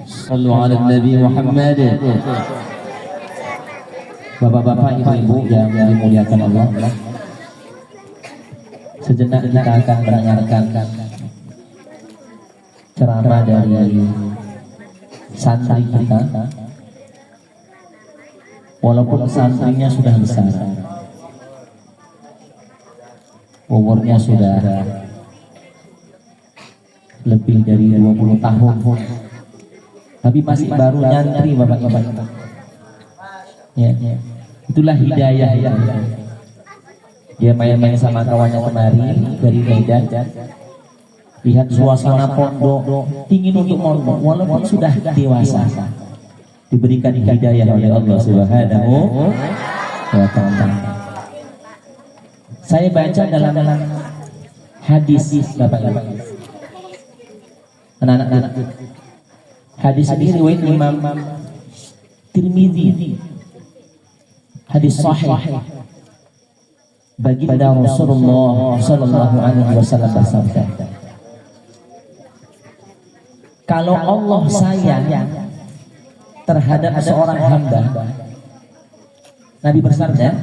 Sallu ala Nabi Muhammad. Bapak-bapak, ibu-ibu yang dimuliakan Allah, sejenak kita akan mendengarkan ceramah dari santri kita. Walaupun santrinya sudah besar, umurnya sudah lebih dari 20 tahun, tapi masih baru nyantri, bapak-bapak. Ya, itulah hidayah ya. Dia main-main sama kawannya kemarin dari Medan, lihat suasana pondok, ingin untuk mondok walaupun sudah dewasa, diberikan hidayah oleh Allah Subhanahu wa ta'ala. Saya baca dalam hadis, bapak-bapak, anak-anak, hadis ini riwayat Imam Tirmidzi, hadis sahih. Baginda Rasulullah sallallahu alaihi wasallam bersabda, kalau Allah sayang terhadap seorang hamba, Nabi bersabda,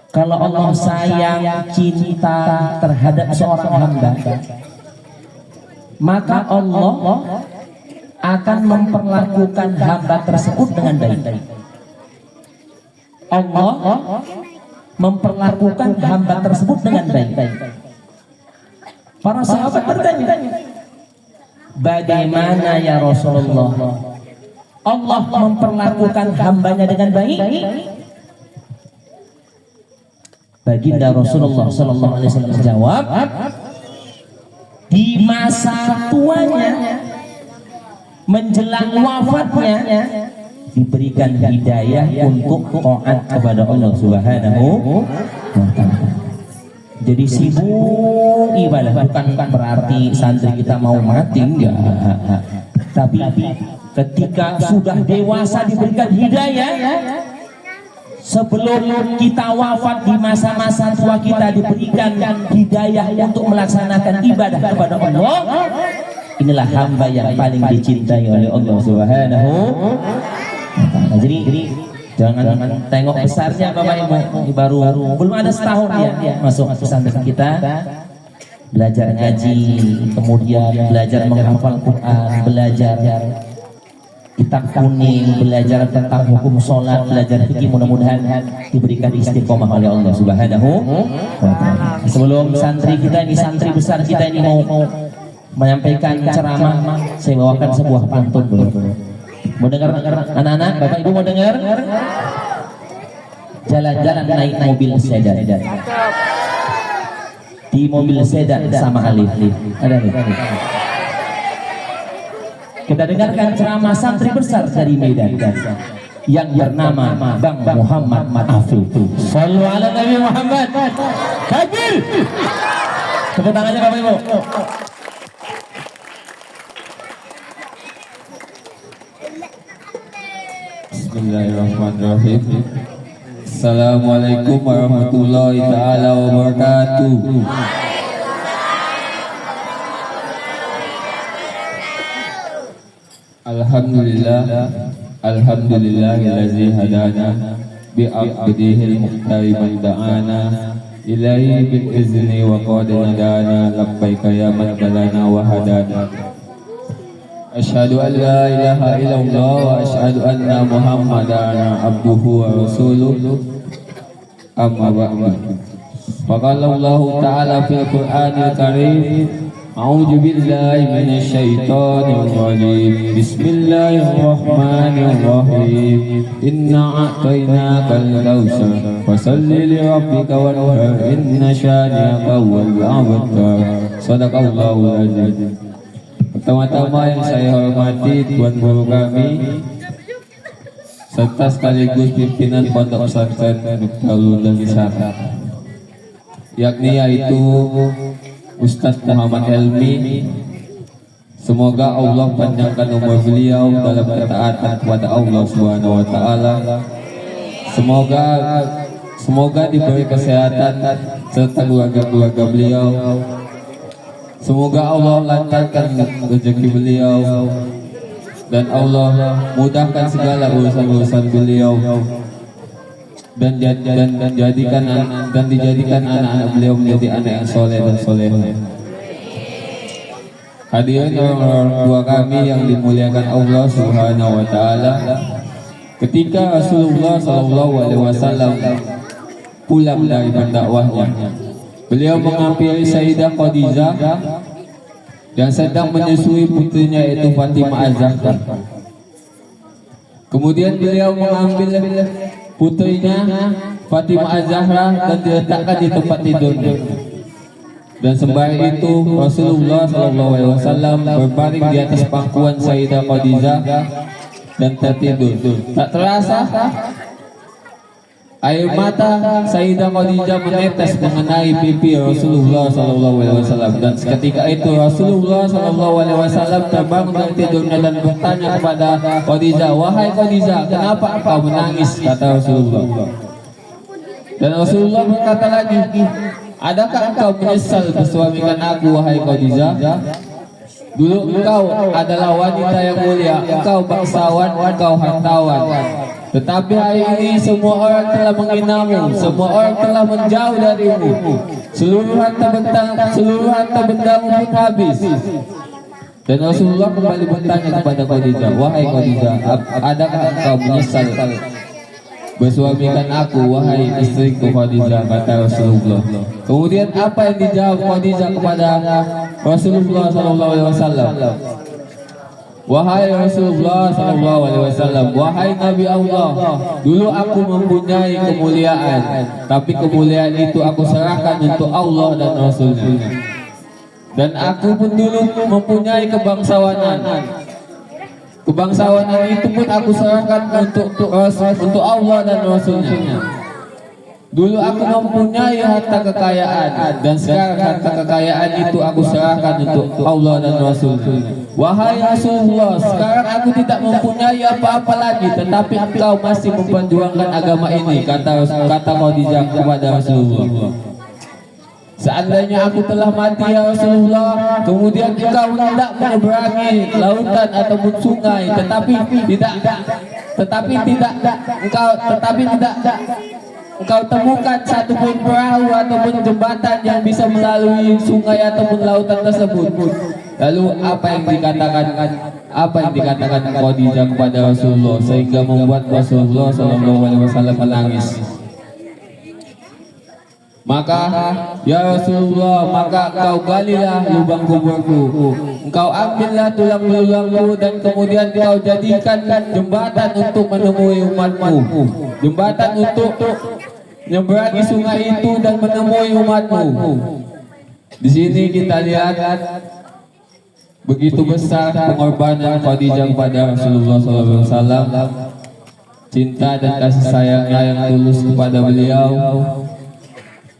kalau Allah sayang cinta terhadap seorang hamba, maka Allah akan memperlakukan hamba tersebut dengan baik. Allah memperlakukan hamba tersebut dengan baik. Para sahabat bertanya, bagaimana ya Rasulullah Allah memperlakukan hambanya dengan baik? Baginda Rasulullah sallallahu alaihi wasallam menjawab, di masa tuanya menjelang wafatnya diberikan hidayah untuk taat kepada Allah Subhanahu wa ta'ala. Jadi sibuk ibadah bukan berarti santri kita mau mati, enggak. Tapi ketika sudah dewasa diberikan hidayah, sebelum kita wafat di masa-masa tua kita diberikan hidayah untuk melaksanakan ibadah kepada Allah. Inilah hamba yang paling dicintai oleh Allah Subhanahu wa ta'ala. Jadi jangan tengok besarnya Bapak Ibu, baru belum ada setahun ya masuk pesantren kita, belajar ngaji, kemudian belajar menghafal Quran, belajar kitab kuning, belajar tentang hukum sholat, belajar fikih. Mudah-mudahan diberikan istiqomah oleh Allah Subhanahu wa ta'ala. Sebelum santri kita ini, santri besar kita ini mau menyampaikan ceramah, saya bawakan sebuah pantun dulu. Mau dengar anak-anak, Bapak Ibu mau dengar? Jalan-jalan naik mobil sedan. Di mobil sedan sama Alif. Ada nih. Kita dengarkan ceramah santri besar dari Medan yang bernama Bang Muhammad Afif. Sallu ala Nabi Muhammad. Takbir. Tepuk tangannya Bapak Ibu. Bismillahirrahmanirrahim. Assalamualaikum warahmatullahi taala wabarakatuh. Alhamdulillahillazi hadana bi abdihil muhtari man da'ana ilaihi bil izni wa qad nadana labbaika ya man balana wa hadana. Asyhadu an la ilaha illallah wa asyhadu anna Muhammadan abduhu wa rasuluh. Amma ba'du. Faqala Allah ta'ala fil Qur'anil Karim, a'udzu billahi minasy syaithanir rajim. Bismillahirrahmanirrahim. Inna a'tainakal kautsar fashalli li rabbika wanhar inna syani'aka wal abtar. Shadaqallahul azim. Pertama-tama yang saya hormati Tuan Guru kami serta sekaligus pimpinan Pondok Pesantren Darul Darussalam, yaitu Ustaz Muhammad Helmi. Semoga Allah panjangkan umur beliau dalam ketaatan kepada Allah Subhanahu wa ta'ala. Semoga diberi kesehatan serta keluarga-keluarga beliau. Semoga Allah lancarkan rezeki beliau dan Allah mudahkan segala urusan-urusan beliau dan dijadikan anak-anak beliau menjadi anak yang soleh dan solehah. Hadirin orang tua kami yang dimuliakan Allah Subhanahu wa taala, ketika Rasulullah sallallahu alaihi wasallam pulang dari berdakwahnya, beliau menghampiri Sayyidah Khadijah yang sedang menyusui putrinya yaitu Fatimah Az-Zahra. Kemudian beliau mengambil putrinya Fatimah Az-Zahra dan diletakkan di tempat tidurnya. Dan sembari itu Rasulullah SAW berbaring di atas pangkuan Sayyidah Khadijah dan tertidur. Tak terasa air mata Sayyidah Khadijah menetes mengenai pipi Rasulullah SAW. Dan seketika itu Rasulullah SAW terbangun dari tidurnya dan bertanya kepada Khadijah, "Wahai Khadijah, kenapa engkau menangis?" kata Rasulullah. Dan Rasulullah berkata lagi, "Adakah engkau menyesal bersuamikan aku, wahai Khadijah? Dulu engkau adalah wanita yang mulia, engkau bangsawan, engkau hartawan. Tetapi hari ini semua orang telah menghinamu, semua orang telah menjauh darimu. Seluruh harta bendamu pun habis." Dan Rasulullah kembali bertanya kepada Khadijah, "Wahai Khadijah, adakah engkau menyesal bersuamikan aku, wahai istriku Khadijah?" kata Rasulullah. Kemudian apa yang dijawab Khadijah kepada Rasulullah SAW? "Wahai Rasulullah SAW, wahai Nabi Allah, dulu aku mempunyai kemuliaan, tapi kemuliaan itu aku serahkan untuk Allah dan Rasulnya. Dan aku pun dulu mempunyai kebangsawanan. Kebangsawanan itu pun aku serahkan untuk Allah dan Rasulnya. Dulu aku mempunyai harta kekayaan, dan sekarang harta kekayaan itu aku serahkan untuk Allah dan Rasulnya. Wahai Rasulullah, sekarang aku tidak mempunyai apa-apa lagi, tetapi engkau masih memperjuangkan agama ini," kata Khadijah kepada Rasulullah. "Seandainya aku telah mati ya Rasulullah, kemudian engkau hendak menyeberangi lautan ataupun sungai, tetapi tidak engkau temukan satu pun perahu ataupun jembatan yang bisa melalui sungai ataupun lautan tersebut. Lalu apa yang dikatakan Khadijah kepada Rasulullah sehingga membuat Rasulullah SAW menangis. Maka, "Ya Rasulullah, maka engkau galilah lubang kuburku, engkau ambillah tulang-tulangku, dan kemudian engkau jadikan jembatan untuk menemui umatmu, jembatan untuk menyeberangi sungai itu dan menemui umatmu." Di sini kita lihat begitu besar pengorbanan Khadijah kepada Rasulullah SAW, cinta dan kasih sayangnya yang tulus kepada beliau.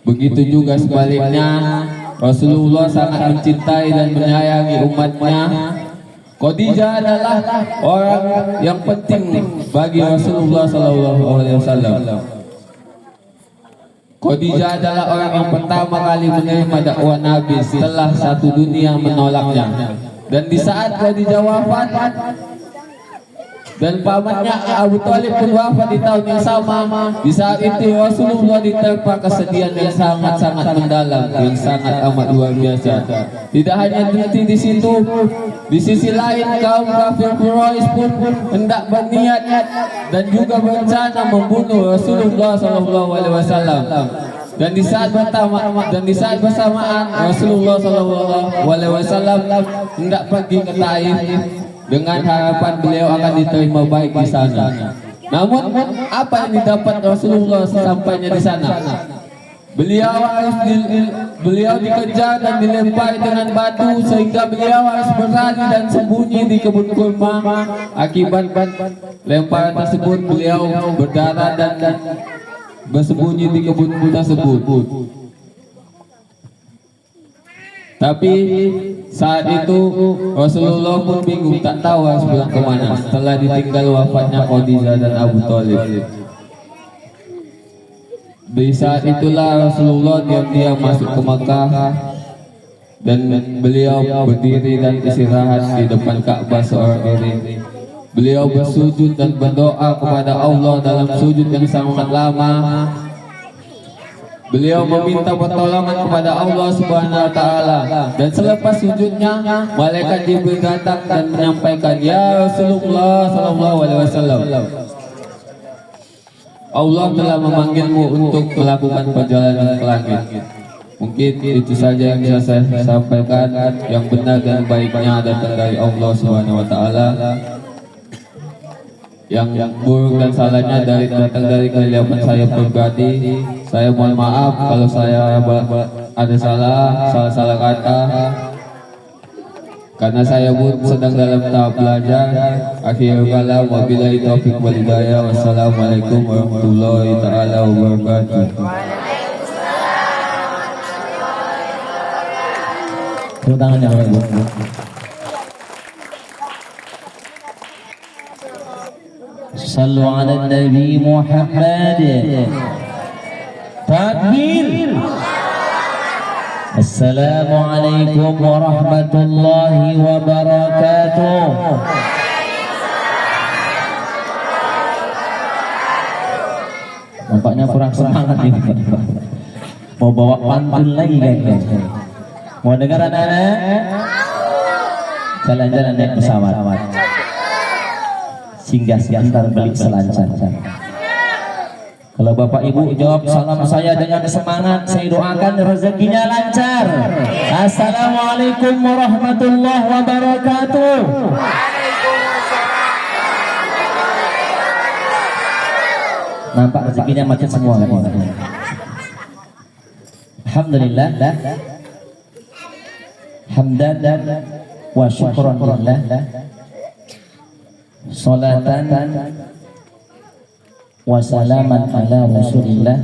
Begitu juga sebaliknya, Rasulullah sangat mencintai dan menyayangi umatnya. Khadijah adalah orang yang penting bagi Rasulullah SAW. Khadijah adalah orang yang pertama kali menerima dakwah Nabi setelah satu dunia menolaknya. Dan di saat Khadijah wafat dan pamannya Abu Thalib pun wafat di tahun yang sama, di saat itu Rasulullah diterpa kesedihan yang sangat-sangat mendalam, yang sangat amat luar biasa. Tidak hanya berhenti di situ, di sisi lain kaum kafir Quraisy pun hendak berniat dan juga berencana membunuh Rasulullah SAW. Dan di saat bersamaan Rasulullah SAW hendak pergi ke Taif dengan harapan beliau akan diterima baik di sana. Namun apa yang didapat Rasulullah sesampainya di sana? Beliau dikejar dan dilempari dengan batu sehingga beliau harus berlari dan sembunyi di kebun kurma. Akibat lemparan tersebut beliau berdarah dan bersembunyi di kebun tersebut. Tapi saat itu Rasulullah pun bingung, tak tahu harus pulang kemana setelah ditinggal wafatnya Khadijah dan Abu Thalib. Di saat itulah Rasulullah diam-diam masuk ke Makkah dan beliau berdiri dan istirahat di depan Ka'bah seorang diri. Beliau bersujud dan berdoa kepada Allah dalam sujud yang sangat lama. Beliau meminta pertolongan kepada Allah Subhanahu wa taala, dan selepas sujudnya malaikat Jibril datang dan menyampaikan, "Ya Rasulullah sallallahu alaihi wasallam, Allah telah memanggilmu untuk melakukan perjalanan ke langit." Mungkin itu saja yang bisa saya sampaikan. Yang benar dan baiknya datang dari Allah Subhanahu wa taala. Yang buruk dan salahnya datang dari kelebihan saya pribadi. Saya mohon maaf kalau saya ada salah kata, karena saya pun sedang dalam tahap belajar. Akhirul kalam, wabillahi taufiq wal hidayah. Wassalamualaikum warahmatullahi taala wabarakatuh. Tepuk tangannya Ibu. Sallu ala Nabi Muhammad. Takbir. Assalamualaikum warahmatullahi wabarakatuh. Nampaknya kurang semangat ini. Mau bawa pantun lagi kan? Mau dengar anak-anak? Jalan-jalan naik pesawat. Singgah sebentar beli selancar. Kalau Bapak Ibu jawab salam saya dengan semangat, saya doakan rezekinya lancar. Assalamualaikum warahmatullahi wabarakatuh. Nampak rezekinya macet semua kan? Alhamdulillah. Hamdan wa syukran lillah. Salatan wa salaman ala Rasulillah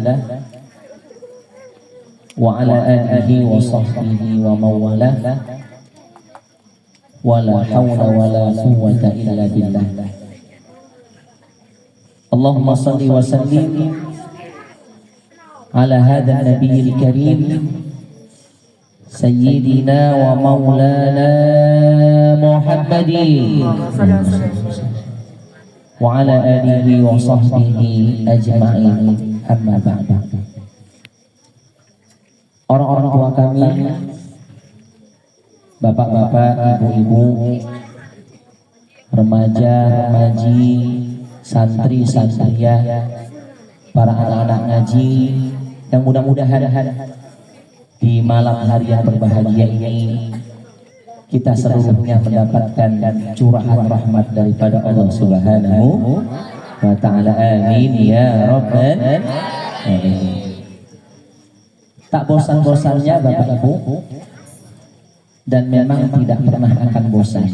wa ala alihi wa sahbihi wa mawalah wa la hawla wa la quwwata illa billah. Allahumma salli wa sallim ala hadha nabiyil karim sayyidina wa maulana Muhammadin wa ala alihi wa sahbihi ajma'in, amma ba'du. Orang-orang tua kami, bapak-bapak, ibu-ibu, remaja-remaji, santri-santriah, para anak-anak ngaji yang mudah-mudahan di malam hari yang berbahagia ini kita seluruhnya mendapatkan curahan rahmat daripada Allah Subhanahu wa ta'ala. Amin ya rabbal alamin. Tak bosan-bosannya Bapak Ibu, dan memang tidak pernah akan bosan.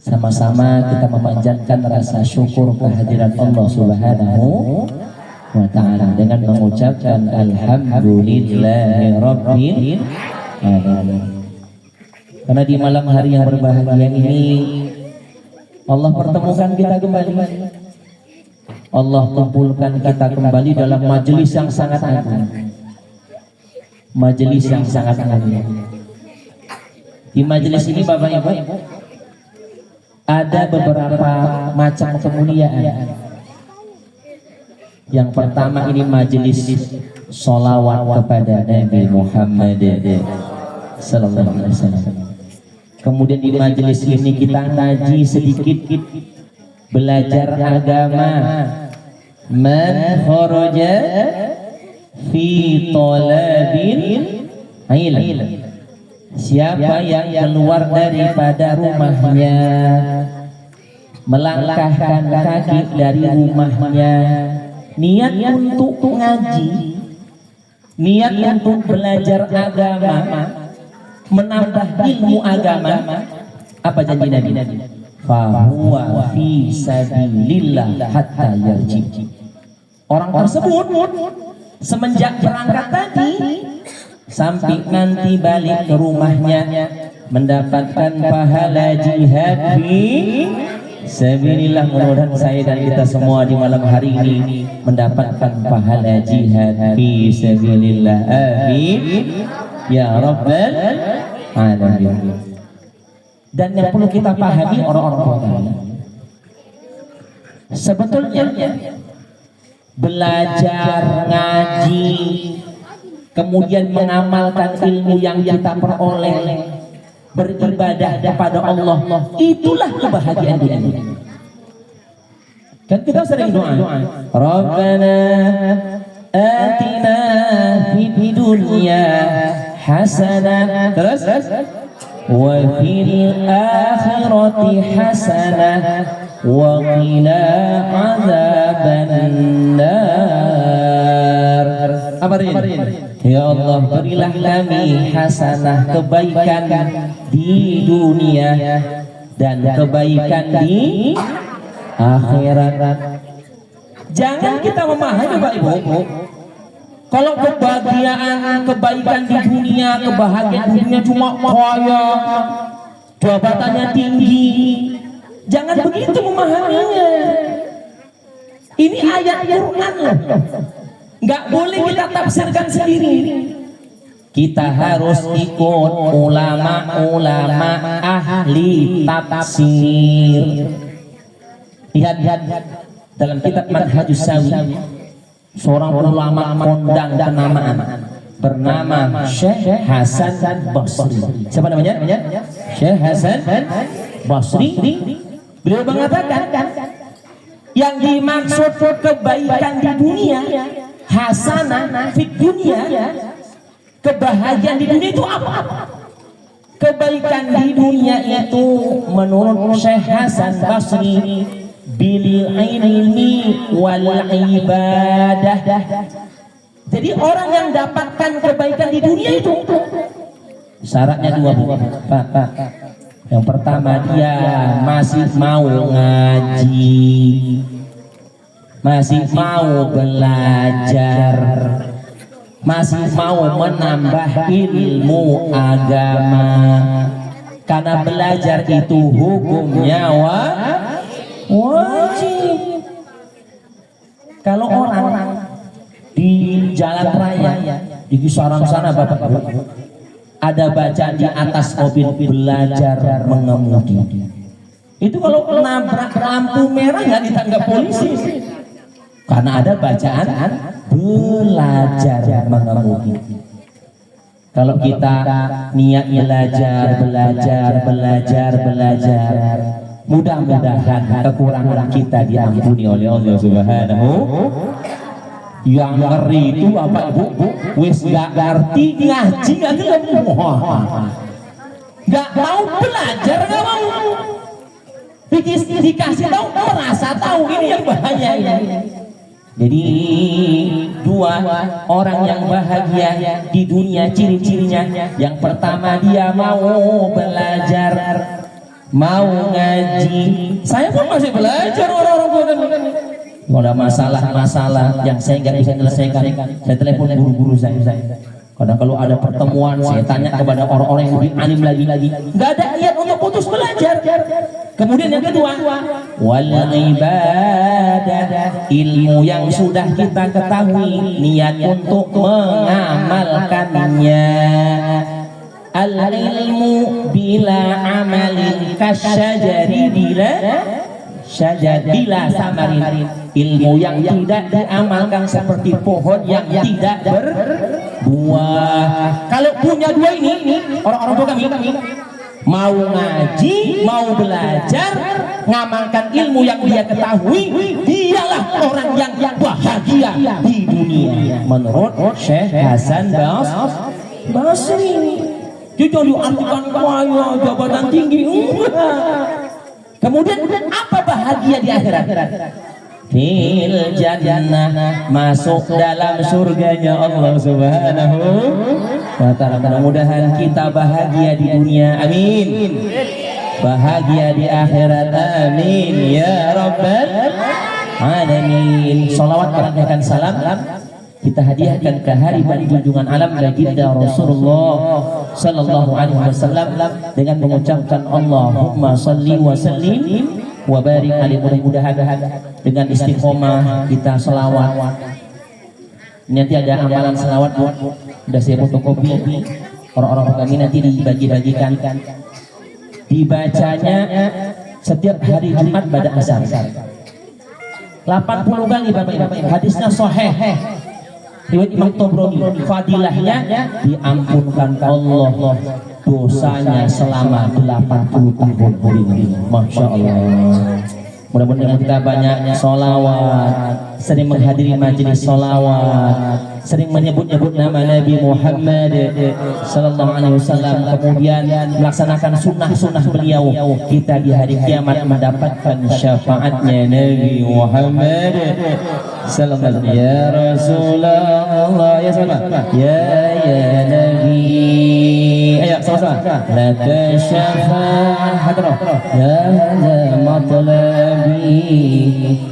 Sama-sama kita memanjatkan rasa syukur kehadiran Allah Subhanahu wa ta'ala dengan mengucapkan alhamdulillahi rabbil alamin. Karena di malam hari yang berbahagia ini Allah pertemukan kita kembali. Allah kumpulkan kita kembali dalam majelis yang sangat agung. Majelis yang sangat agung. Di majelis ini Bapak Ibu ada beberapa macam kemuliaan. Yang pertama ini majelis sholawat kepada Nabi Muhammad sallallahu alaihi wasallam. Kemudian di majelis ini kita ngaji sedikit, belajar agama. Man kharaja fi talabil ilm. Siapa yang keluar daripada rumahnya, melangkahkan kaki dari rumahnya, niat untuk ngaji, niat untuk belajar agama, menambah ilmu agama, apa janji Nabi? Fahuwa fi sabilillah hatta yarji. Orang tersebut semenjak berangkat tadi sampai nanti balik ke rumahnya mendapatkan pahala jihad fi Sabilillah, mudah-mudahan saya dan kita semua di malam hari ini mendapatkan pahala jihad fi sabilillah. Amin ya rabbal alamin. Dan yang perlu kita pahami orang-orang tua kami, sebetulnya belajar ngaji kemudian mengamalkan ilmu yang kita peroleh, beribadah kepada Allah, itulah kebahagiaan dunia. Kan kita sering doa, Rabbana atina fid dunya hasanah, terus wa fil akhirati hasanah wa qina adzabannar. Apa ini? Ya Allah, berilah kami hasanah, kebaikan di dunia dan kebaikan di akhirat. Jangan kita memahami Bapak Ibu, kalau kebahagiaan, kebaikan di dunia, kebahagiaan di dunia cuma kaya, jabatannya tinggi. Jangan begitu memahaminya. Ini ayat Quran loh. Nggak boleh kita tafsirkan sendiri. Kita harus ikut ulama-ulama ahli tafsir. Lihat dalam kitab Manhajus Sawi, seorang ulama kondang kenamaan bernama Syekh Hasan Basri. Siapa namanya? Syekh Hasan Basri. Beliau mengatakan yang dimaksud kebaikan di dunia, hasanah fid dunia, kebahagiaan di dunia itu apa? Kebaikan di dunia itu menurut Syekh Hasan Basri bil ilmi wal ibadah. Jadi orang yang dapatkan kebaikan di dunia itu syaratnya dua, Pak. Yang pertama, dia masih mau ngaji, masih mau belajar, masih mau menambah ilmu agama. Karena belajar itu hukumnya wajib. Kalau orang di jalan raya di kisaran sana Bapak Ibu, ada bacaan di atas mobil belajar mengemudi. Itu kalau nabrak lampu merah nggak ditangkap polisi, karena ada bacaan belajar mengemudi. Kalau kita niat belajar, mudah-mudahan kekurangan kita diampuni oleh Allah Subhanahu. Yang ngeri itu apa Ibu? Wis gak ngerti ngaji gak gelem, gak mau belajar, gak mau dikasih tahu, merasa tahu. Ini yang bahaya ini. Jadi dua orang yang bahagia di dunia, ciri-cirinya yang pertama dia mau belajar, mau ngaji. Saya pun masih belajar, orang-orang tua. Kalau ada masalah yang saya nggak bisa menyelesaikan, saya telepon guru-guru saya. Kadang kalau ada pertemuan, saya tanya kepada orang-orang yang lebih alim lagi. Nggak ada niat untuk putus belajar. Kemudian yang kedua, wal ibadah, ilmu yang sudah kita ketahui, niat untuk mengamalkannya. Al ilmu bila amalin kasyajari bila samarin. Ilmu yang tidak diamalkan seperti pohon yang tidak berbuah. Kalau punya dua ini, orang-orang tua kami mau ngaji, mau belajar, ngamalkan ilmu yang dia ketahui, dialah orang yang bahagia di dunia. Menurut Syekh Hasan Basri. Jadi diartikan kaya, jabatan tinggi, enggak. Kemudian apa bahagia di akhirat? Fil jannah, masuk dalam surganya Allah Subhanahu wa ta'ala. Mudah-mudahan kita bahagia di dunia, amin. Bahagia di akhirat, amin ya rabbal alamin. Salawat dan salam kita hadiahkan ke hari junjungan alam baginda Rasulullah sallallahu alaihi wasallam dengan mengucapkan Allahumma salli wa sallim wa barik alaihi. Mudah-mudahan dengan istiqomah kita selawat. Nanti ada amalan selawat Bu, udah saya fotokopi. Orang-orang kami nanti dibagi-bagikan. Dibacanya setiap hari Jumat pada asar. 80 kali Bapak Ibu. Hadisnya sahih. Riwayat Imam Tabrani. Fadilahnya diampunkan Allah dosanya selama 80 tahun. Masya Allah. Mudah-mudahan kita banyak sholawat, sering menghadiri majelis sholawat, sering menyebut-nyebut nama Nabi Muhammad sallallahu alaihi wasallam, kemudian melaksanakan sunnah-sunnah beliau. Kita di hari kiamat mendapatkan syafaatnya Nabi Muhammad sallallahu alaihi wasallam. Ya Rasulullah, ya sama, ya Nabi, ayo sama-sama. Laka syafa'at ya matlabi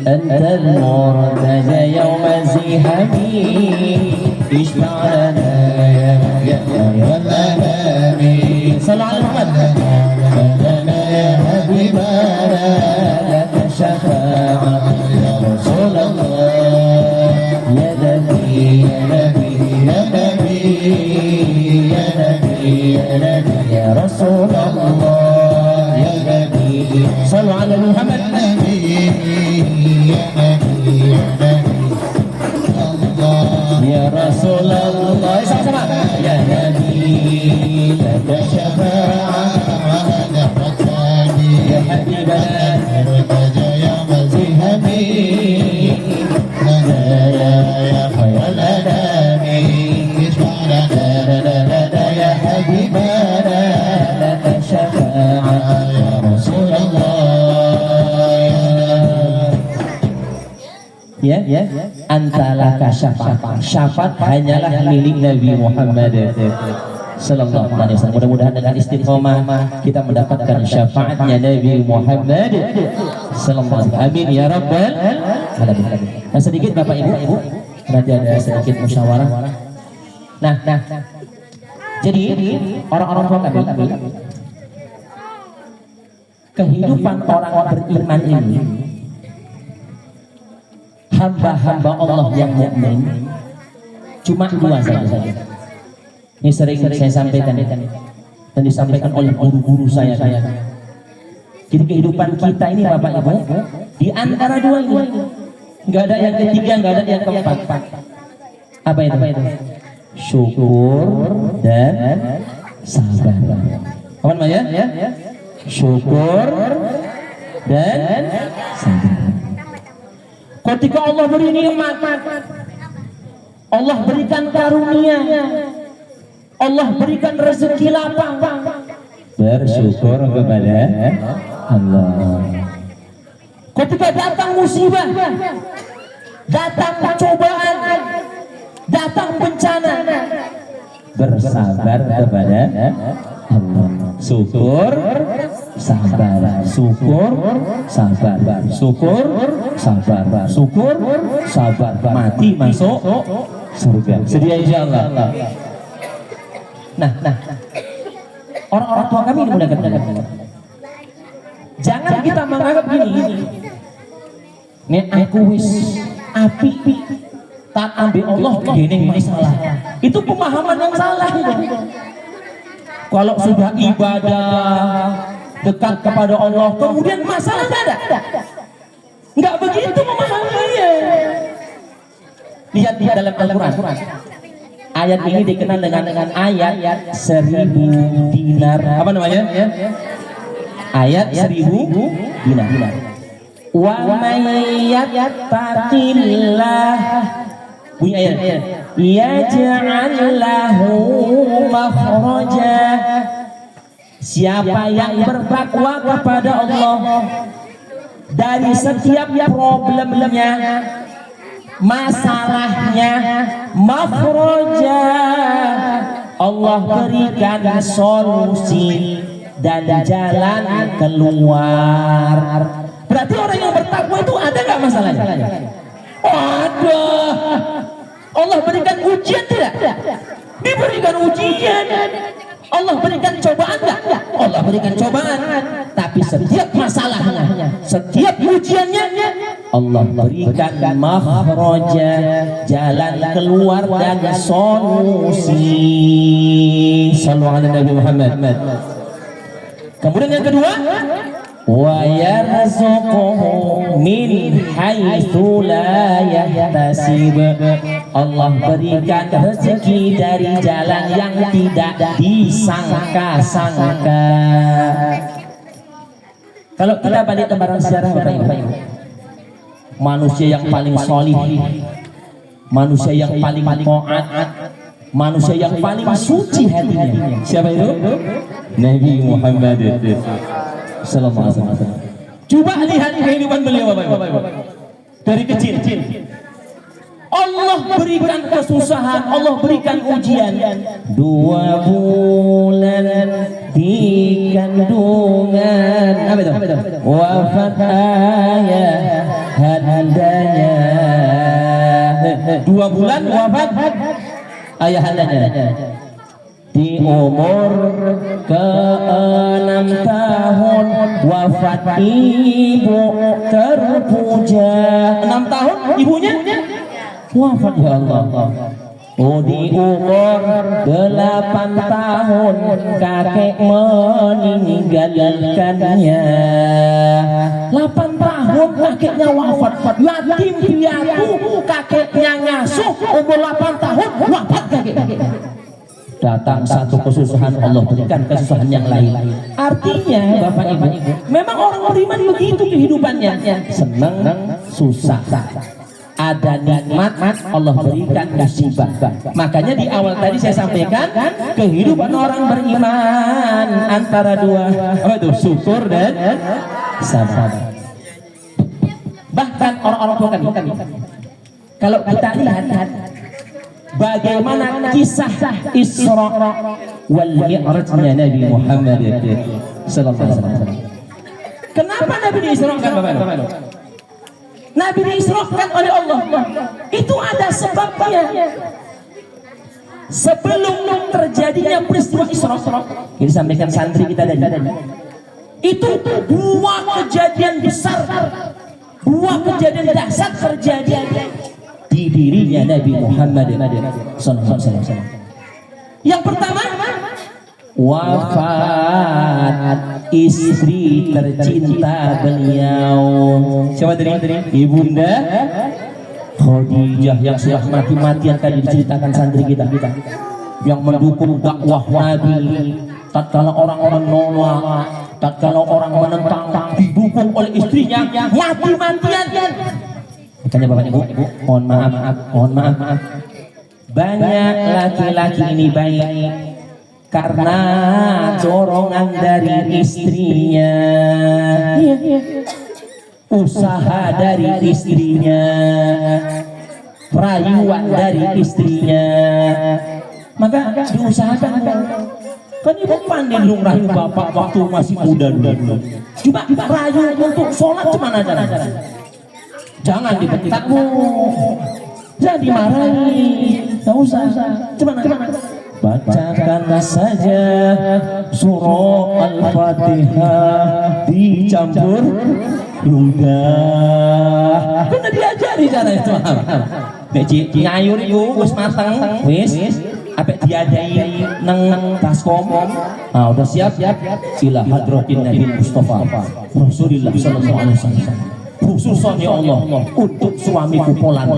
antal murtaja yawm zihami ishfa' lana ya nabi sallallahu alaihi wasallam ya habibana laka syafa'at ya Rasulullah ya nabi ya nabi ya nabi ya nabi ya nabi ya Rasulullah ya nabi sallu ala Muhammad nabi ya nabi ya nabi Allah ya Rasulullah sama-sama ya nabi laka syafa'at ya habibana irtaja ya mazihami lana ya khayal adami lana ya habibana laka syafa'at ya Rasulullah. Ya, antalaka syafaat. Syafaat hanyalah milik Nabi Muhammad sallallahu alaihi wasallam. Mudah-mudahan dengan istiqomah kita mendapatkan syafaatnya Nabi Muhammad sallallahu alaihi wasallam. Amin ya rabbal alamin. Nah, sedikit Bapak Ibu, nanti ada sedikit musyawarah. Nah. Jadi orang-orang tua kami, kehidupan orang beriman ini, hamba-hamba Allah yang mukmin cuma dua saja. Ini sering saya sampaikan dan disampaikan oleh guru-guru saya. Jadi kehidupan kita ini Bapak Ibu di antara dua ini, nggak ada yang ketiga, nggak ada yang keempat. Apa itu? Syukur dan sabar. Apa namanya? Syukur dan sabar. Ketika Allah beri nikmat, Allah berikan karunia, Allah berikan rezeki lapang, bersyukur kepada Allah. Ketika datang musibah, datang cobaan, datang bencana, bersabar kepada Allah. Syukur, sabar, syukur, sabar, syukur, sabar, syukur, sabar, mati masuk surga. Sedia insyaallah. Nah, orang-orang tua kami dimudahkan. Jangan kita menganggap gini. Nih aku wis api, tak ambil Allah gini masalah. Itu pemahaman yang salah itu. Kalau sudah ibadah dekat kepada Allah, kemudian masalah ada. Enggak begitu memahaminya. Lihat dalam Al-Quran. Ayat ini dikenal dengan ayat 1000 dinar. Apa namanya? Ayat 1000 dinar. Wa may yattaqillah, bunyi ayat, yaj'al lahu makhraja. Siapa yang bertakwa kepada Allah dari setiap problemnya, masalahnya, makhraja, Allah berikan solusi dan jalan keluar. Berarti orang yang bertakwa itu ada nggak masalahnya? Ada. Allah berikan ujian tidak? Diberikan ujian. Allah berikan cobaan enggak? Allah berikan cobaan. Tapi setiap masalahnya, setiap Allah berikan makhraja, jalan keluar dan solusi. Sallallahu alaihi Nabi Muhammad. Kemudian yang kedua, wa yarzuquhu min haitsu la yahtasib. Allah berikan rezeki dari jalan yang tidak disangka-sangka. Kalau kita balik lembaran sejarah Bapak Ibu, manusia yang paling solih, manusia yang paling taat, manusia yang paling suci hatinya, siapa itu? Nabi Muhammad sallallahu alaihi wasallam. Coba lihat kehidupan beliau Bapak Ibu. Dari kecil Allah berikan kesusahan, Allah berikan ujian. 2 bulan di kandungan, apa itu? Wafat ayah handanya. 2 bulan wafat ayah handanya. Di umur ke-6 tahun wafat ibu terpuja. 6 tahun ibunya wafat, ya Allah. Oh, di umur 8 tahun kakek meninggalkannya. 8 tahun kakeknya wafat, yatim piatu, kakeknya ngasuh. Umur 8 tahun wafat kakek. Datang satu kesusahan, Allah berikan kesusahan yang lain. Artinya Bapak Ibu, memang orang beriman begitu kehidupannya, senang susah. Ada nikmat Allah berikan musibah. Makanya di awal tadi saya sampaikan, kehidupan orang beriman antara dua, apa itu? Syukur dan sabar. Bahkan orang-orang tua kami, kalau kita lihat bagaimana kisah Isra wal Mi'rajnya Nabi Muhammad sallallahu alaihi wasallam. Kenapa Nabi diisrakan Bapak? Nabi diisrakan oleh Allah. Itu ada sebabnya. Sebelum terjadinya peristiwa Isra, ini disampaikan santri kita tadi. Itu 2 kejadian besar, 2 kejadian dahsyat terjadi di dirinya Nabi Muhammad sallallahu alaihi wasallam. Yang pertama, wafat istri tercinta beliau. Siapa tadi? Ibunda Khadijah yang sudah mati-matian tadi diceritakan santri kita, yang mendukung dakwah Nabi. Tatkala orang-orang menolak, tatkala orang menentang, didukung oleh istrinya mati-matian. Makanya Bapak Ibu, mohon maaf. Banyak laki-laki ini baik karena dorongan dari istrinya, usaha dari istrinya, rayuan dari istrinya, maka diusahakan. Kan ibu pandai dulu rayu bapak waktu masih muda dulu. Coba rayu untuk sholat gimana caranya? Jangan dibentak Bu, jangan dimarahi, nggak usah. Gimana? Bacakanlah saja surah Al-Fatihah dicampur ludah. Kan diajari cara itu. Nek ngayur iku wis mateng, wis apik diadai nang baskom. Ah udah siap ila hadratin Nabi Mustafa Rasulullah sallallahu alaihi wasallam. Khususan ya Allah untuk suamiku Polan,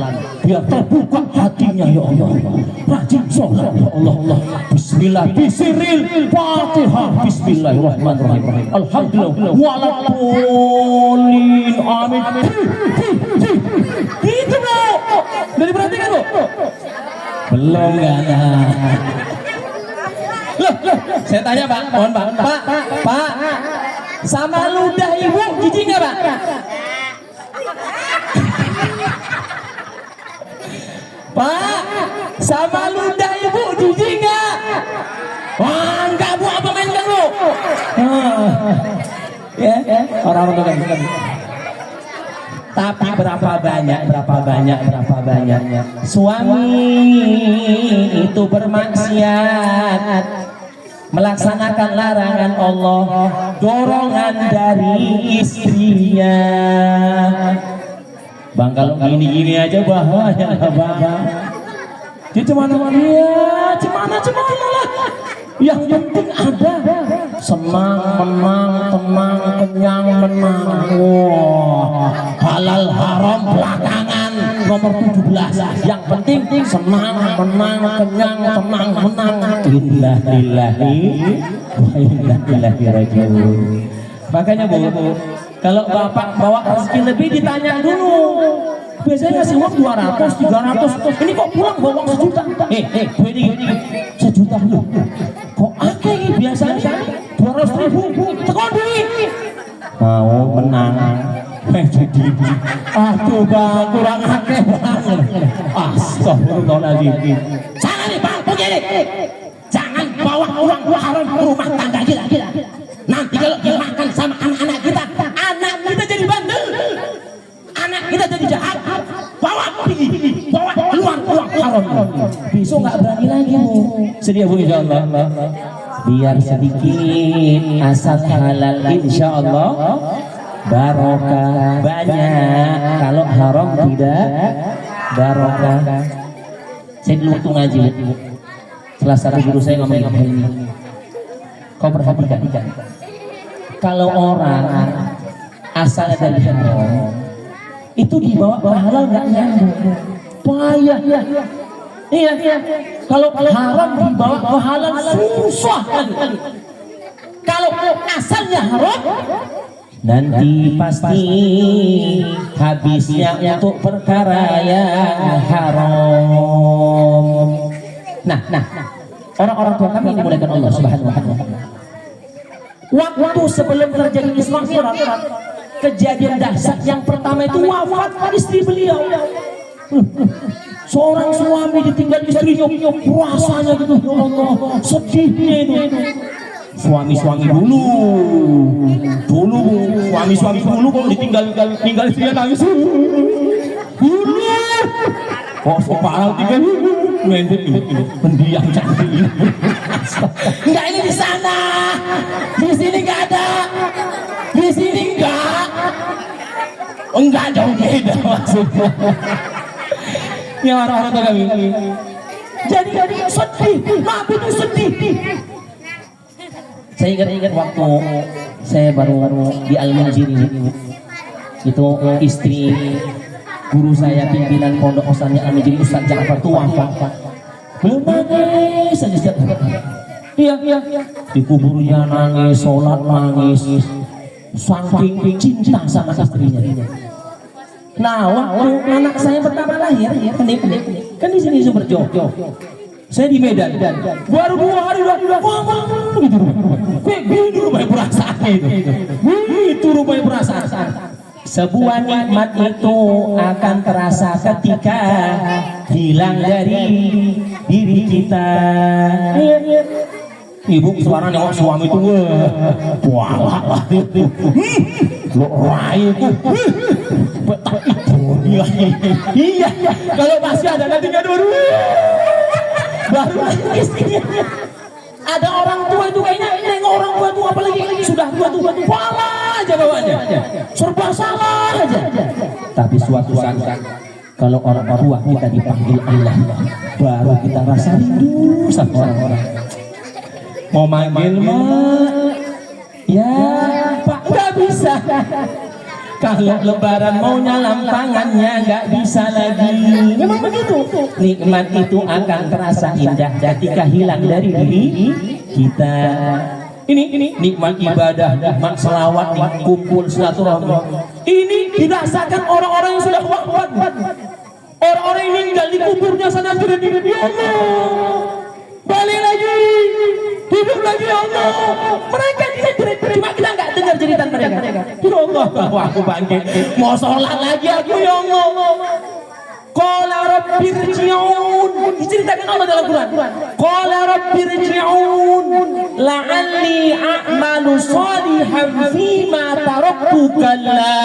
biar terbuka hatinya ya Allah. Rajin sholat ya Allah. Bismillah bisiril Fatihah. Bismillahirrahmanirrahim. Alhamdulillah walaupun amin. Gitu Bu. Dari perhatikan Bu. Belum ada. Loh, saya tanya Pak, mohon Pak, sama ludah ibu jijik nggak Pak? Pak, sama ludah ibu jijik nggak? Wah, enggak Bu, apa mainkan Bu? Ya, orang-orang bukan. Tapi berapa banyak suami itu bermaksiat, melaksanakan larangan Allah, dorongan dari istrinya. Bang, kalau gini-gini aja bahaya bang. Dia cemana-mana ya, cemana lah. Yang penting ada senang, menang, tenang, kenyang, menang. Wah, halal haram belakangan nomor 17. Yang penting senang, menang, kenyang, tenang, menang. Innalillahi wa inna ilaihi raji'un. Makanya Bu, kalau bapak bawa rezeki lebih ditanya dulu. Biasanya ngasih uang 200, 300. Ini kok pulang bawa uang 1 juta? Ini 1 juta dulu. Kok akeh ini biasanya 200.000. Tekon duit. Mau menang. Jadi, aduh bang, kurang akeh bang. Astagfirullahaladzim. Jangan nih bang, begini. Jangan bawa uang haram ke rumah tangga kita. Nanti kalau dimakan sama anak-anak kita jadi bandel. Anak kita jadi jahat. Bawa keluar uang haram. Besok nggak berani lagi Bu. Sedia Bu insyaallah. Biar sedikit asal halal insyaallah. Barokah banyak. Kalau haram tidak barokah. Saya dulu waktu ngaji Bu. Salah satu guru saya ngomong begini. Kau perhatikan. Kalau orang asal dari haram itu dibawa ke halal nggak nyambung, payah. Iya. Kalau haram dibawa ke halal susah. Kalau asalnya haram, nanti pasti habisnya untuk perkara yang haram. Nah, orang-orang tua kami yang dimuliakan Allah Subhanahu wa Ta'ala. Waktu sebelum terjadi Isra Mi'raj, kejadian dahsyat yang pertama itu wafat istri beliau. Seorang suami ditinggal istrinya, rasanya gitu, ya Allah, sedihnya itu. Suami-suami dulu kalau ditinggal istrinya nangis. Kok separah tinggal pendiam cantik ini. Enggak, ini di sana, di sini enggak ada, di sini enggak jauh beda maksudnya. Ini orang-orang tua kami. Jadi sedih, maaf itu sedih. Saya ingat waktu saya baru di Al-Munjiri itu istri guru saya pimpinan pondok pesantren Al-Munjiri Ustaz Ja'far itu wafat. Belum nangis saja setiap hari. Iya. Di kuburnya nangis, sholat nangis, saking cinta sama istrinya. Nah, waktu anak saya pertama lahir, kan di sini Sumerjo. Saya di Medan. Baru 2 hari udah gitu rupanya perasaan itu. Itu rupanya perasaan. Sebuah nikmat itu akan terasa ketika hilang dari diri kita. Ibu suara nengok suami itu, wah, lo raiku, betah ibu, iya. Kalau masih ada nanti nggak dulu, baru istrinya. Ada orang tua itu kayaknya nengok orang tua itu apalagi sudah tua, salah aja bawanya, serba salah aja. Tapi suatu saat kalau orang tua kita dipanggil Allah, baru kita rasa rindu sama orang-orang. Mau manggil mak, ya Pak, nggak bisa. Kalau lebaran mau nyalam tangannya nggak bisa lagi. Memang begitu. Nikmat itu akan terasa indah ketika hilang dari diri kita. Ini nikmat ibadah, nikmat selawat, nikmat kumpul silaturahmi. Ini dirasakan orang-orang yang sudah wafat. Orang-orang yang tinggal di kuburnya sana sudah di Allah. Balik lagi, hidup lagi ya Allah. Mereka cuma kita nggak dengar cerita mereka. Ya Allah, bahwa aku bangkit, mau sholat lagi aku ya Allah. Qala rabbirji'un, diceritakan Allah dalam Quran. Qala rabbirji'un la'alli a'malu shalihan fima taraktu kalla.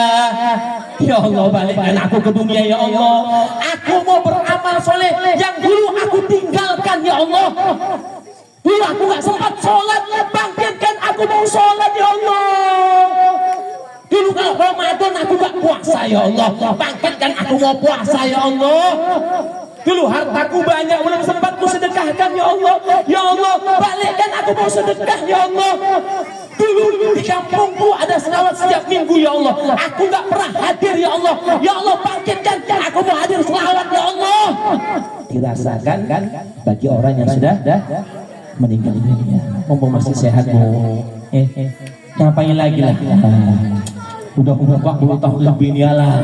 Ya Allah, balikkan aku ke dunia ya Allah. Aku mau beramal soleh yang dulu aku tinggalkan ya Allah. Dulu aku gak sempat sholat, bangkitkan aku mau sholat ya Allah. Dulu Dulu kalau Ramadan aku gak puasa ya Allah, bangkitkan aku mau puasa ya Allah. Dulu hartaku banyak belum sempat ku sedekahkan ya Allah. Ya Allah, balikkan aku mau sedekah ya Allah. Dulu di kampungku ada selawat setiap minggu ya Allah, aku gak pernah hadir ya Allah. Ya Allah, bangkitkan aku mau hadir selawat ya Allah. Dirasakan kan bagi orang yang sudah meninggal dunia, mumpung masih sehat bu. Ngapain lagi lah? Udah 40 tahun lebih nih lah.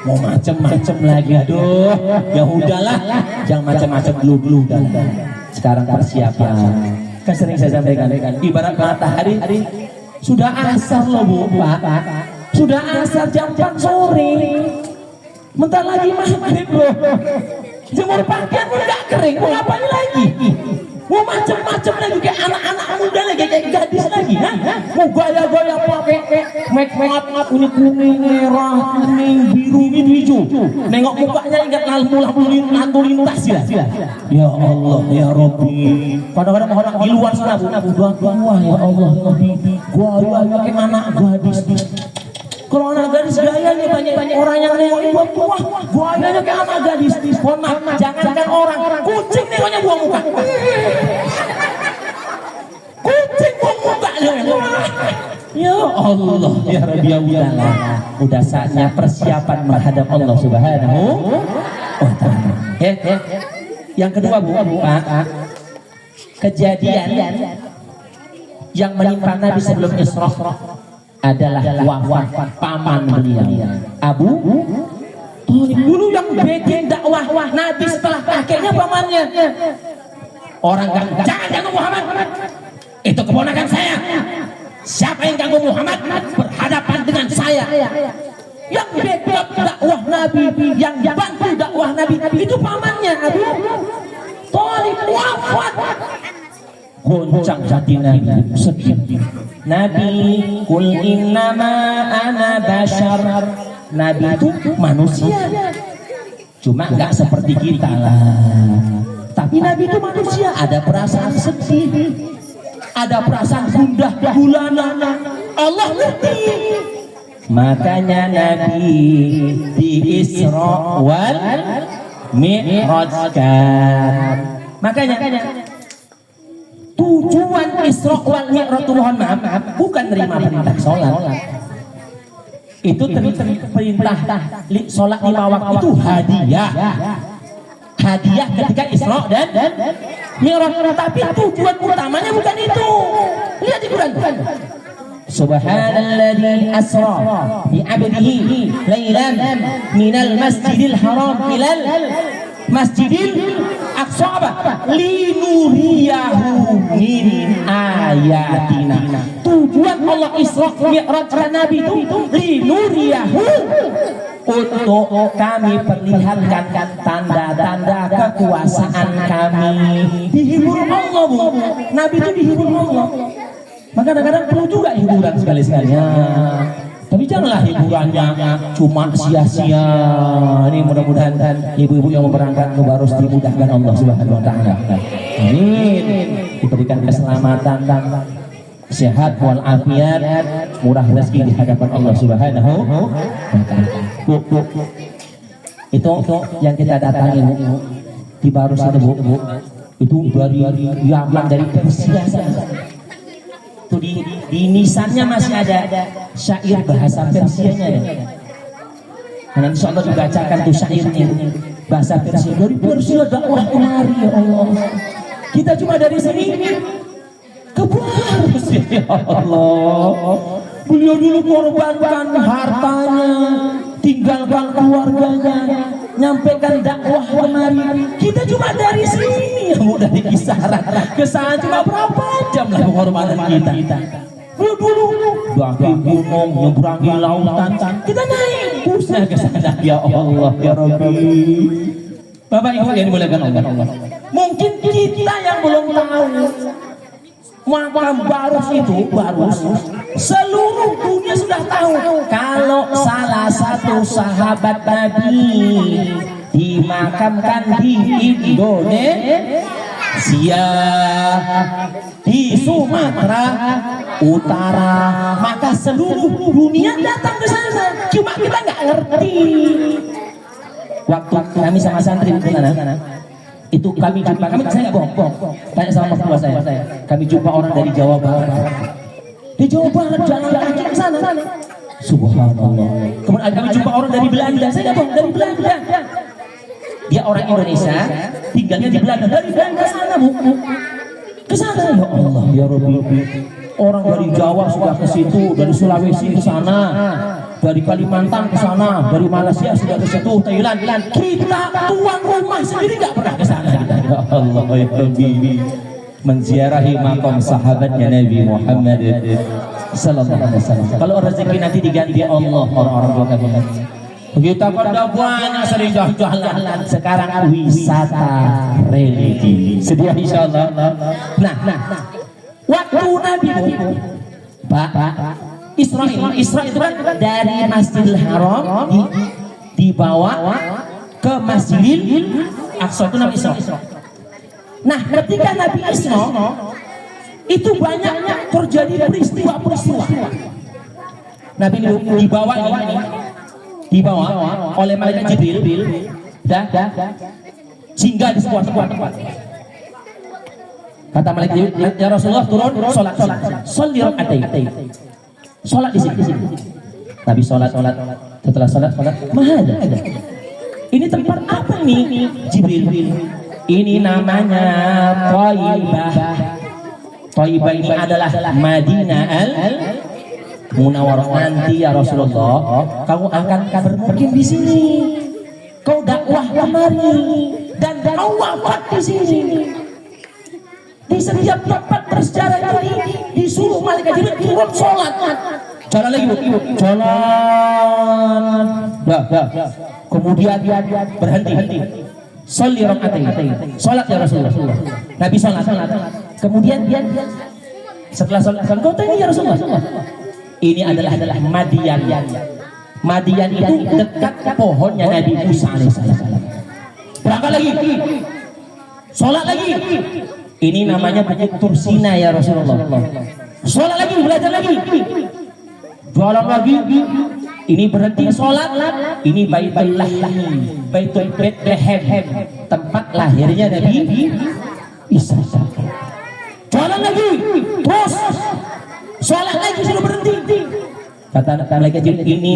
Mau macem-macem lagi, aduh. Ya udahlah, jangan macem-macem dulu dah. Sekarang persiapan. Kan sering saya sampaikan, ibarat matahari sudah asar loh bu, Pak. Sudah asar jam 4 sore. Bentar lagi maghrib loh. Jemur pakaian pun gak kering, mau ngapain lagi? Mau macem-macem lagi kayak anak-anak muda lagi, kayak gadis lagi, mau gaya-gaya pakai make-up kuning, merah, kuning, biru, hijau. Nengok mukanya ingat lampu lintas ya. Ya Allah, ya Rabbi. Kadang-kadang orang di luar sana wah ya Allah, gaya kayak anak gadis. Kalau anak gadis gayanya banyak orang yang nengok wah gayanya kayak anak gadis. Mohon maaf, jangankan orang, kucing nengoknya buang muka. Kucing buang muka loh. Ya Allah, ya Rabbi, ya udahlah. Udah saatnya persiapan menghadap Allah Subhanahu wa ta'ala. Yang kedua bu, Pak, kejadian yang menimpa Nabi sebelum Isra adalah wafat paman beliau Abu Thalib. Dulu yang bikin dakwah Nabi setelah kakeknya pamannya. Orang kan jangan ganggu Muhammad, itu keponakan saya. Siapa yang ganggu Muhammad berhadapan dengan saya. Yang backup dakwah Nabi, yang bantu dakwah Nabi itu pamannya Abu Thalib. Wafat, goncang hati Nabi, sedih. Nabi, kul innama ana bashar. Nabi itu manusia, cuma nggak seperti kita lah. Tapi Nabi itu manusia, ada perasaan sedih, ada perasaan gundah gulana. Allah ngerti. Makanya Nabi di Isra wal Mi'rajkan. Makanya tujuan Isra wal Mi'raj, mohon maaf, bukan terima perintah sholat. Itu perintah sholat 5 waktu itu hadiah. Hadiah ketika Isra dan Mi'raj. Tapi tujuan utamanya bukan itu. Lihat di Quran. Subhanalladzi asra bi 'abdihi lailan minal masjidil haram ilal masjidil aqsa linuriyahu min ayatina. Tujuan Allah Isra Mi'raj Nabi itu linuriyahu, untuk kami perlihatkan tanda-tanda kekuasaan kami. Dihibur Allah bu, Nabi itu dihibur Allah. Maka kadang-kadang perlu juga hiburan sekali-sekali. Tapi janganlah hiburannya cuma sia-sia. Ini mudah-mudahan ibu-ibu yang berangkat ke Barus dimudahkan Allah Subhanahu wa ta'ala. Amin. Diberikan keselamatan, sehat walafiat, murah rezeki di hadapan Allah Subhanahu wa ta'ala. Itu yang kita datangi di Barus itu bu. Itu dari Yaman, dari Persia. Itu di nisannya masih ada syair bahasa Persianya ya. Nah, insya Allah dibacakan tuh syairnya bahasa Persia. Dari Persia dakwah kemari ya Allah. Kita cuma dari sini ke Barus ya Allah. Beliau dulu korbankan hartanya, tinggalkan keluarganya, nyampaikan dakwah kemari. Kita cuma dari sini ya, udah di kisaran ke sana cuma berapa jam lah penghormatan kita. Dulu daki gunung, nyeberangi lautan, kita naik busnya ke sana ya Allah ya Rabbi. Bapak Ibu yang dimuliakan Allah, mungkin kita yang belum tahu makam Barus itu, Barus seluruh dunia sudah tahu kalau salah satu sahabat Nabi dimakamkan di Indonesia. di Sumatera Utara, maka seluruh dunia datang ke sana. Cuma kita nggak ngerti. Waktu kami sama santri di sana, itu kami jumpa, saya nggak bohong, tanya sama mertua saya, kami jumpa orang dari Jawa Barat. Di Jawa Barat jalan kaki ke sana. Subhanallah. Kemudian kami jumpa orang dari Belanda, saya nggak bohong, dari Belanda. Dia orang Indonesia, tinggalnya di Belanda, dari Belanda sana bu, ke sana. Ya Allah, ya Rabbi. Orang dari Jawa sudah ke situ, dari Sulawesi ke sana, dari Kalimantan ke sana, dari Malaysia sudah ke situ, Thailand. Kita tuan rumah sendiri nggak pernah ke sana. Ya Allah, ya Rabbi. Menziarahi makam sahabatnya Nabi Muhammad sallallahu alaihi wasallam. Kalau rezeki nanti diganti Allah orang-orang tua kami. Kita pada banyak sering jalan-jalan. Sekarang wisata religi. Sedia insyaallah. Nah, waktu Nabi Pak Isra itu kan dari Masjidil Haram dibawa ke Masjidil Aqsa, itu Nabi Isra. Nah, ketika Nabi Isra itu banyaknya terjadi peristiwa-peristiwa. Nabi dibawa oleh malaikat Jibril dan singgah di sebuah tempat. Kata malaikat Jibril, ya Rasulullah turun sholat rakaatain. Sholat di sini. Nabi sholat. Setelah sholat, mahada. Ini tempat apa ini Jibril? Ini namanya Thaibah. Thaibah ini adalah Madinah Al-Munawwarah. Nanti ya Rasulullah, kamu akan bermukim di sini. Kau dakwah kemari dan kau wafat di sini. Di setiap tempat bersejarah ini disuruh malaikat Jibril turun sholat. Jalan lagi bu, jalan. Kemudian berhenti. Sholli rakaatain. Sholat ya Rasulullah. Nabi sholat. Kemudian setelah sholat, kau tanya ya Rasulullah, ini adalah Madian. Madian itu dekat pohonnya Nabi Musa alaihissalam. Berangkat lagi, sholat lagi. Ini namanya Bukit Tursina ya Rasulullah. Sholat lagi, belajar lagi. Jalan lagi. Ini berhenti sholat. Ini Baitul Bethlehem, tempat lahirnya Nabi Isa. Jalan lagi, terus sholat lagi, sudah berhenti. Kata malaikat Jibril, ini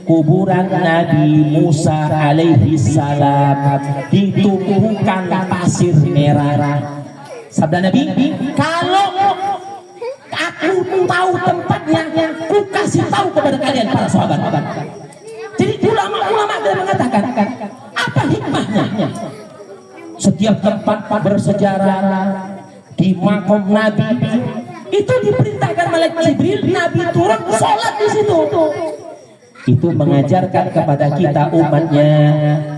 kuburan Nabi Musa alaihi salam, ditumpukan pasir merah. Sabda Nabi, kalau aku tahu tempatnya, aku kasih tahu kepada kalian para sahabat. Jadi ulama-ulama mengatakan, apa hikmahnya? Setiap tempat bersejarah di makam Nabi itu diperintahkan malaikat Jibril, Nabi turun sholat di situ. Itu mengajarkan kepada kita umatnya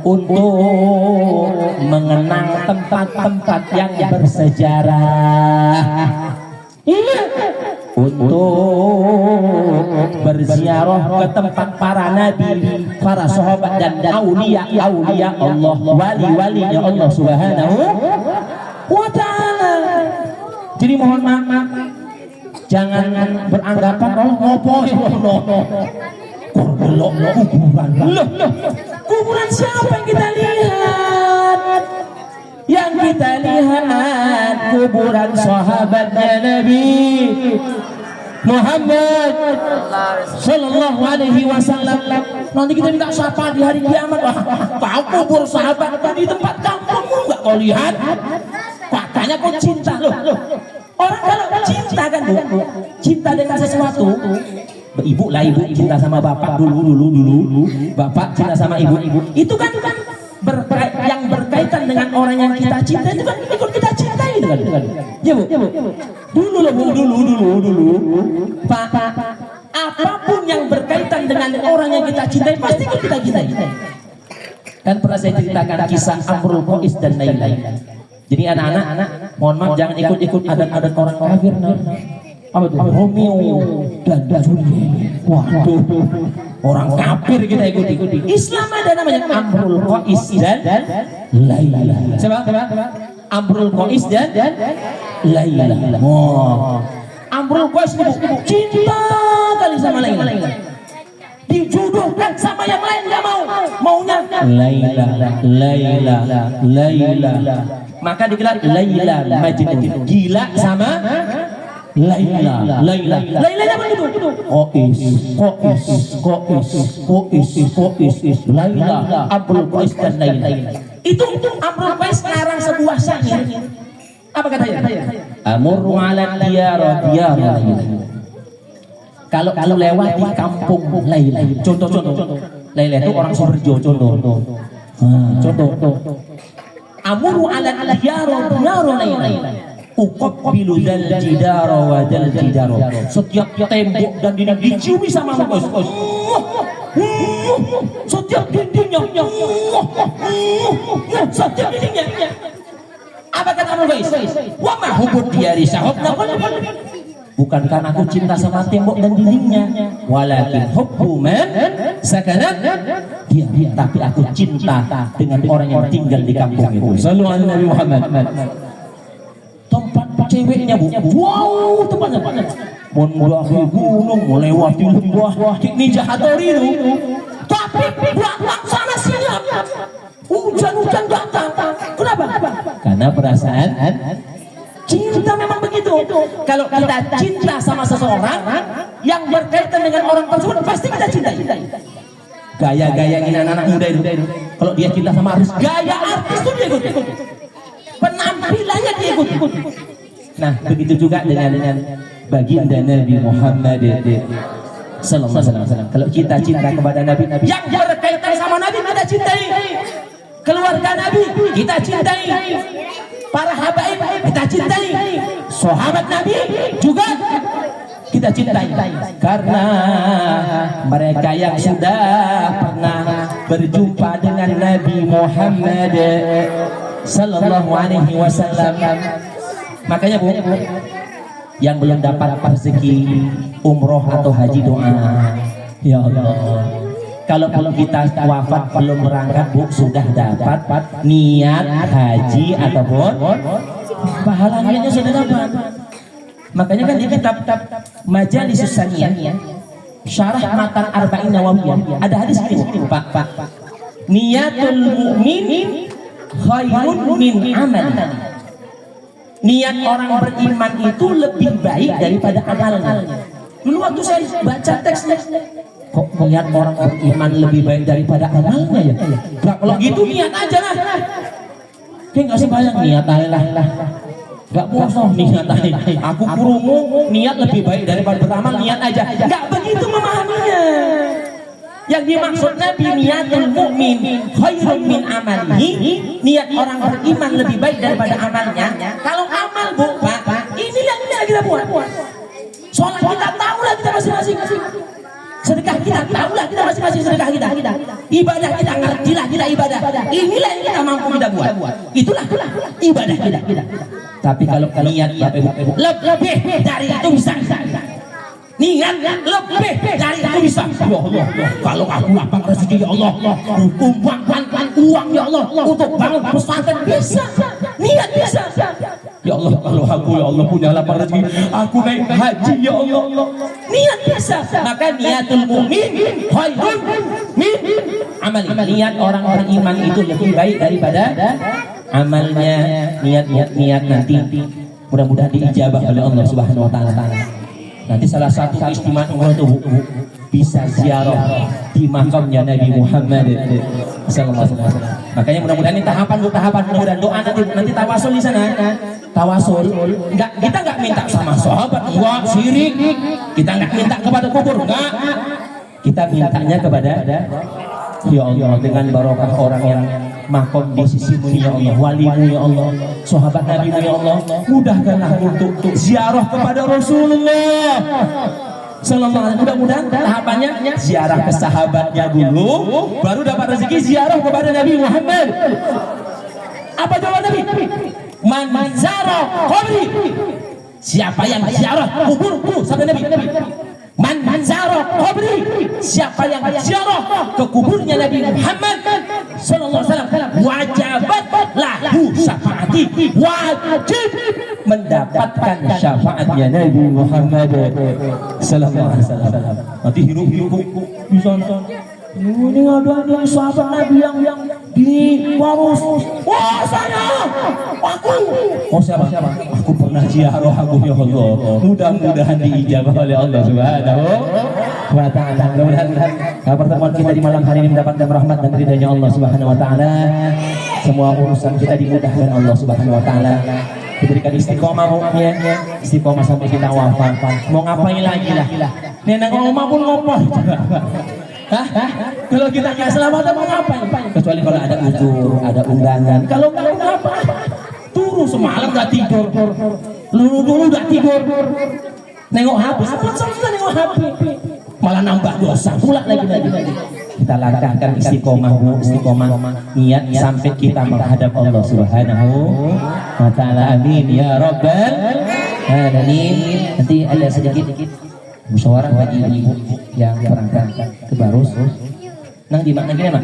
untuk mengenang tempat-tempat yang bersejarah. Iya, untuk berziarah ke tempat para nabi, para sahabat dan aulia Allah, wali-walinya Allah Subhanahu wa ta'ala. Jadi mohon maaf, jangan beranggapan ngopo kuburan siapa yang kita lihat? Yang kita lihat kuburan sahabatnya Nabi Muhammad sallallahu alaihi wasallam. Nanti kita minta syafaat di hari kiamat. Kau kubur sahabat di tempat kampungmu enggak kau lihat? Katanya kau cinta loh. Orang kalau cinta kan bu, cinta dengan sesuatu. Ibu cinta sama bapak dulu. Bapak cinta sama ibu. Itu kan yang berkaitan dengan orang yang kita cinta, itu kan ikut kita cintai itu kan. Ya bu. Dulu Pak, apapun yang berkaitan dengan orang yang kita cintai pasti ikut kita cintai. Kan pernah saya ceritakan kisah Amrul Qais dan lain-lain. Jadi anak-anak, mohon maaf jangan ikut adat-adat orang kafir. Apa itu? Romeo dan Juliet. Waduh, orang kafir kita ikuti. Islam ada namanya Amrul Qais dan Laila. Coba. Amrul Qais dan Laila. Oh. Amrul Qais ini cinta kali sama Laila. Dijodohkan sama yang lain nggak mau. Maunya Laila. Maka digelar Laila Majnun. Gila sama Laila. Lailanya begitu. Qais. Laila, Amrul Qais dan Laila. Itu Amrul Qais ngarang sebuah syair. Apa katanya? Amurru ala diyara. Kalau lewat di kampung Laila. Contoh. Laila itu orang Sumerjo. Contoh. Amurru ala diyara Laila. Uqabbilu dal jidara wa dal jidara. Setiap tembok dan dinding diciumi sama Qais. Setiap dindingnya. Setiap dindingnya. Apa kata Amrul Qais? Wa ma hubud diyari sahobna. Bukan karena aku cinta sama tembok dan dindingnya, walakin hubbu man sakanat dia, tapi aku cinta dengan orang yang tinggal di kampung itu. Sallu ala Nabi Muhammad. Tempat ceweknya bu, wow tempatnya mau mendaki gunung, melewati lembah Ninja Hattori itu, tapi belakang sana sini hujan datang. Kenapa? Karena perasaan cinta memang begitu. Kalau kita cinta sama seseorang yang berkaitan dengan orang tersebut, pasti kita cinta. Gaya-gaya ini anak-anak muda itu, kalau dia cinta sama artis, gaya artis itu dia ikut. Penampilannya dia ikut. Nah, begitu juga dengan baginda Nabi Muhammad sallallahu alaihi wasallam. Kalau kita cinta kepada Nabi yang berkaitan sama Nabi, kita cintai. Keluarga Nabi kita cintai. Para habaib kita cintai. Sahabat Nabi juga kita cintai. Karena mereka yang sudah pernah berjumpa dengan Nabi Muhammad sallallahu alaihi wasallam. Makanya bu, yang belum dapat rezeki umroh atau haji, doa ya Allah. Kalau kita wafat belum berangkat bu, sudah dapat niat haji ataupun pahalanya sudah dapat. Makanya kan di kitab Majalis Saniyah Syarah Matan Arba'in Nawawiyah ada hadis ini Pak. Niatul mu'min khairun min amali. Niat orang beriman itu lebih baik daripada amalnya. Dulu waktu saya baca teksnya, kok niat orang beriman lebih baik daripada amalnya ya? Nah, kalau gitu niat aja lah. Kayak nggak sembahyang, niat aja lah. Gak bosan niat aja. Aku kurungu niat lebih baik daripada beramal, niat aja. Gak begitu memahaminya. Yang dimaksud Nabi niatul mukmin khairun min amalihi, niat orang beriman lebih baik daripada amalnya. Kalau amal bu, Pak, ini yang kita buat. Sholat kita tahulah kita masing-masing. Sedekah kita tahulah kita masing-masing sedekah kita. Ibadah kita ngertilah kita ibadah. Inilah yang kita mampu kita buat. Itulah ibadah kita. Tapi kalau niat lebih dari itu bisa. Niat lebih dari itu bisa. Ya Allah, kalau aku lapang rezeki ya Allah, umpamkan uang ya Allah untuk bangun pesantren bisa. Niat bisa. Ya Allah, kalau aku ya Allah punya lapang rezeki, aku naik haji ya Allah. Niat bisa. Maka niatul mu'min khairun min amali. Niat orang beriman itu lebih baik daripada amalnya. Niat nanti mudah-mudahan diijabah oleh Allah Subhanahu wa taala. Nanti salah satu istimewa umroh itu bisa ziarah di makamnya Nabi Muhammad sallallahu alaihi wasallam. Makanya mudah-mudahan ini tahapan mudah-mudahan doa nanti tawasul di sana. Tawasul kita nggak minta sama sahabat, enggak syirik. Kita nggak minta kepada kubur, enggak. Kita mintanya kepada ya Allah dengan barokah orang yang makom di sisimu ya Allah, walimu ya Allah, sahabat Nabi ya Allah, mudahkanlah untuk ziarah kepada Rasulullah sallallahu alaihi wasallam. Mudah-mudahan tahapannya ziarah ke sahabatnya dulu, baru dapat rezeki ziarah kepada Nabi Muhammad. Apa jawaban Nabi? Man zara qabri. Siapa yang ziarah kuburku, sabda Nabi. Man zara qabri. Siapa yang ziarah ke kuburnya Nabi Muhammad sallallahu alaihi wasallam, wajabat lahu syafaat. berarti wajib mendapatkan syafaatnya Nabi Muhammad sallallahu alaihi wasallam. Nanti hirup bisa ini ada sahabat Nabi yang di Warus. Wah saya, aku. Oh siapa? Aku pernah ziarah aku ya Allah. Mudah-mudahan diijabah oleh Allah Subhanahu wa Ta'ala. Mudah-mudahan pertemuan kita di malam hari ini mendapatkan rahmat dan ridhanya Allah Subhanahu wa Ta'ala. Semua urusan kita dimudahkan Allah Subhanahu wa Ta'ala. Diberikan istiqomah ya, istiqomah sampai kita wafat. Mau ngapain lagi lah? Nenek ngomong pun ngopoh. Hah? Kalau kita nggak selamat mau ngapain? Kecuali kalau ada ujur, ada undangan. Kalau nggak apa? Turu semalam nggak tidur, dulu nggak tidur. Nengok HP, sama nengok HP. Malah nambah dosa pula lagi. Kita langkahkan istiqomah niat sampai kita menghadap Allah Subhanahu wa Ta'ala. Amin ya rabbal alamin. Nanti ada sedikit musyawarah bagi ibu yang berangkat ke Barus. Nang di mana gini mak?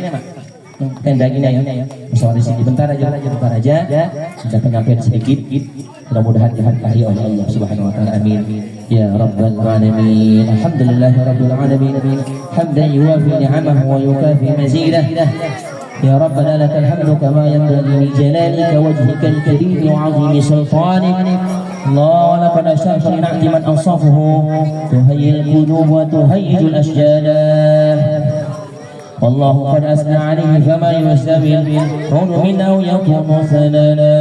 Tenda gini ya. Musyawarah sini bentar aja. Sudah penyampaian sedikit. Mudah-mudahan diberkahi oleh Allah Subhanahu wa Ta'ala. Amin. Ya rabbal alamin. Alhamdulillahirabbil alamin. Hamdan yuwafi ni'amahu wa yukafi mazidah. يا ربنا لك الحمد كما ينبغي لجلالك وجهك الكريم وعظيم سلطانك. الله ولقد أشرت لنعت من أنصافه تهيئ القلوب وتهيج الأشجار. والله قد أثنى عليه فما يسمي الكون منه يكون ثنانا.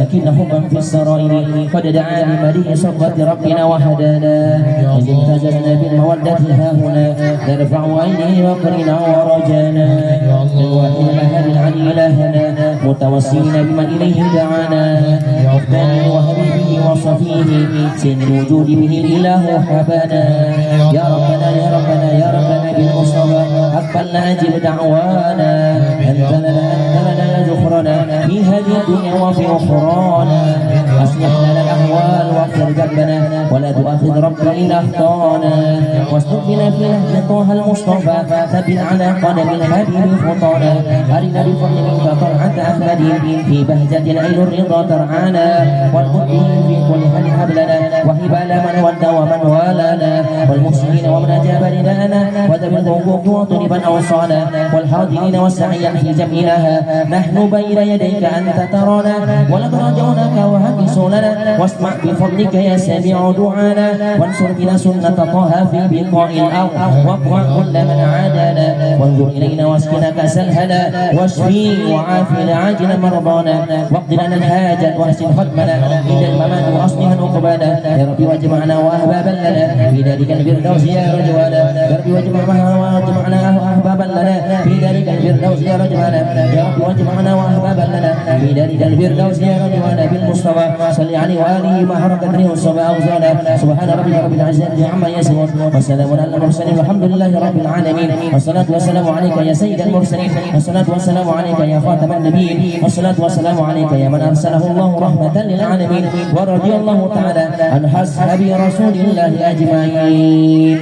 لكن حبا في السرائر قد دعا لمليء صفة ربنا وهدانا. إذ امتزجنا بالمودة ها هنا نرفع أيديه وقرنا ورجانا. الواحد الأهل العلي إلهنا متوسلين بمن إليه دعانا. أفضل وحبيبه وصفيه سن الوجود به الإله حبانا. يا ربنا بالمصطفى أقبلنا أجب دعوانا. أنت لنا ذخرنا في هذه الدنيا وفي أخرانا. أصلح لنا الأحوال واغفر ذنبنا ولا تؤاخذ ربنا إن أخطانا. واستر بنا في نهج طه المصطفى ثبت على قدم الحبيب خطانا. أرنا بفضل منك طلعة أحمد في بهجة العين الرضا ترعانا. والقد في كل حال هب لنا وهب من ودى ومن والانا. والمحسنين ومن أجاب نداءنا وذوي الحقوق وطلبا أوصانا. والحاضرين والسعي في جميعها نحن بين يديك أنت ترانا. ولقد رجوناك وهكس لنا واسمع بفضلك يا سامع دعانا. وانصر بنا سنة طه في بقاء الأرض واقوى كل من عادانا. وانظر إلينا واسقنا كأس الهنا واشفي وعافي العاجل مرضانا. واقض لنا الحاجة واحسن ختمنا عند الممات وأصلح عقبانا. يا رب واجمعنا وأحبابا لنا في ذلك الفردوس يا رجوانا. يا رب واجمعنا وأحبابا لنا في ذلك الفردوس يا رجوانا. يا رب واجمعنا وأحبابا لنا في ذلك الفردوس يا رجوانا. بالمصطفى صل عليه وآله ما حركت ريح الصبا أغزانا. سبحان ربك رب العزة عما يصفون وسلام على المرسلين والحمد لله رب العالمين. والصلاة والسلام عليك يا سيد المرسلين. والصلاة والسلام عليك يا خاتم النبيين. والصلاة والسلام عليك يا من أرسله الله رحمة للعالمين. ورضي الله تعالى عن أصحاب رسول الله أجمعين.